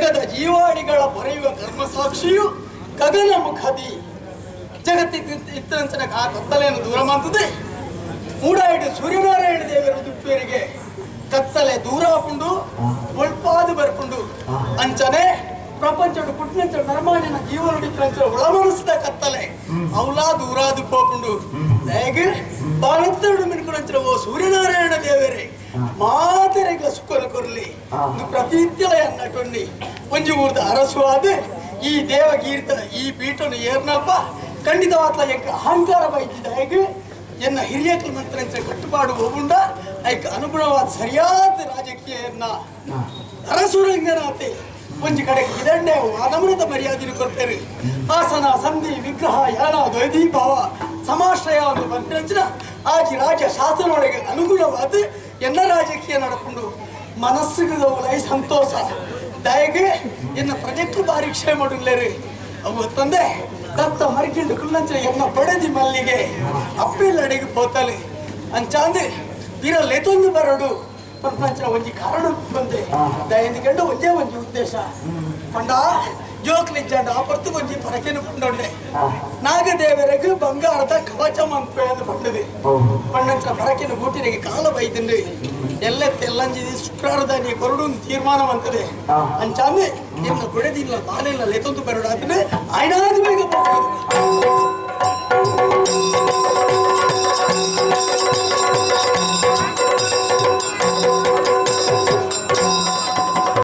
ಜಗದ ಜೀವಾಣಿಗಳ ಬರೆಯುವ ಕರ್ಮಸಾಕ್ಷಿಯು ಗಗನ ಮುಖದಿ ಜಗತ್ತಿನ ಆ ಕತ್ತಲೆಯನ್ನು ದೂರ ಮಾಡ್ತದೆ. ಮೂಡಾಯಿಡು ಸೂರ್ಯನಾರಾಯಣ ದೇವರ ದುಪ್ಪೇರಿಗೆ ಕತ್ತಲೆ ದೂರ ಹಾಕೊಂಡು ಒಳ್ಪಾದು ಬರ್ಕೊಂಡು ಅಂಚನೆ ಪ್ರಪಂಚ ಪುಟ್ಟಿನ ನರ್ಮಾಣಿನ ಜೀವನ ಒಳ ಮನಸ್ಸಿದ ಕತ್ತಲೆ ಅವಲಾ ದೂರಾದು ಹೋಗ್ಕೊಂಡು ಹೇಗೆ ಬಾಳತ್ತರಡು ಮಿನ್ಕೊಂಡ ಓ ಸೂರ್ಯನಾರಾಯಣ ದೇವರೇ ಮಾತೆರೆಗಳ ಸುಖನ ಕೊರ್ಲಿ ಪ್ರತಿತ್ಯಲ ಅನ್ನಟೊಂಡಿ ಒಂಜಿ ಊರ್ದ ಅರಸು ಆದ ಈ ದೇವಗೀರ್ತ ಈ ಪೀಠನು ಏರ್ನಲ್ಪ ಖಂಡಿತವಾತ್ಲ ಎಂಕ ಅಹಂಕಾರ ಬೈತಿದ್ದ ಹೇಗೆ ಎನ್ನ ಹಿರಿಯ ಮಂತ್ರ ಕಟ್ಟುಪಾಡು ಹೋಗುಂಡ ಐಕ ಅನುಗುಣವಾದ ಸರಿಯಾದ ರಾಜಕೀಯನ್ನ ಅರಸುರಂಗನಾತೆ ಒಂಜಿ ಕಡೆಗೆ ಇದಂಡೆ ವಾದಮನದ ಮರ್ಯಾದೆಯನ್ನು ಕೊಡ್ತೇವೆ. ಆಸನ ಸಂಧಿ ವಿಗ್ರಹ ಯಾನ ದ್ವೈಧಿ ಭಾವ ಸಮಾಶ್ರಯ ಒಂದು ಮಂತ್ರಂಚಿನ ಆಜಿ ರಾಜ್ಯ ಶಾಸನೊಳಗೆ ಅನುಗುಣವಾದ ಎನ್ನ ರಾಜಕೀಯ ನಡ್ಕೊಂಡು ಮನಸ್ಸಿಗೆ ಲೈ ಸಂತೋಷ ದಯಗೆ ಎನ್ನ ಪ್ರಜೆಕ್ಟ್ ಬಾರಿ ಕ್ಷೇಮ ಮಾಡುಳ್ಳೇರಿ ಅವು ತಂದೆ ದತ್ತ ಮರಿಕಿಂಡು ಕುಲ್ಲಂಚ ಎನ್ನ ಪಡೆದಿ ಮಲ್ಲಿಗೆ ಅಪ್ಪಿಲ್ಲ ಅಡಿಗೆ ಹೋತಲೆ ಅಂಚಾಂದೆ ಇರಲ್ಲೆತೊಂದು ಬರಡು ಪ್ರಪಂಚ ಒಂಜಿ ಕಾರಣ ಬಂದೆ ದಯಂದಿಗಂಡು ಒಂದೇ ಒಂಜಿ ಉದ್ದೇಶ ಪಂಡ ಜೋಕ್ಲಿಜ್ಜಂಡ ಪರ್ತು ಒಂಜಿ ಪರಕೆನು ಪಂಡೊಂಡೆ ನಾಗದೇವರಿಗೆ ಬಂಗಾರದ ಕವಚ ಮಂಪೆಯನ್ನು ಪಂಡದೆ ಪಂಡಂಚ ಪರಕೆನು ಗೂಟಿನಿಗೆ ಕಾಲ ಬೈದಿಂಡು ಎಲ್ಲ ತೆಲ್ಲಂಜಿದಿ ಶುಕ್ರಾರದ ನೀ ಕೊರಡು ತೀರ್ಮಾನ ಅಂತದೆ ಅಂಚಾಂದೆ ನಿನ್ನ ಗುಡೆದಿಲ್ಲ ಬಾಲೆಲ್ಲ ಲೆತೊಂದು ಬರಡು ಆತನೆ ಆಯ್ನಾದ ಬೇಗ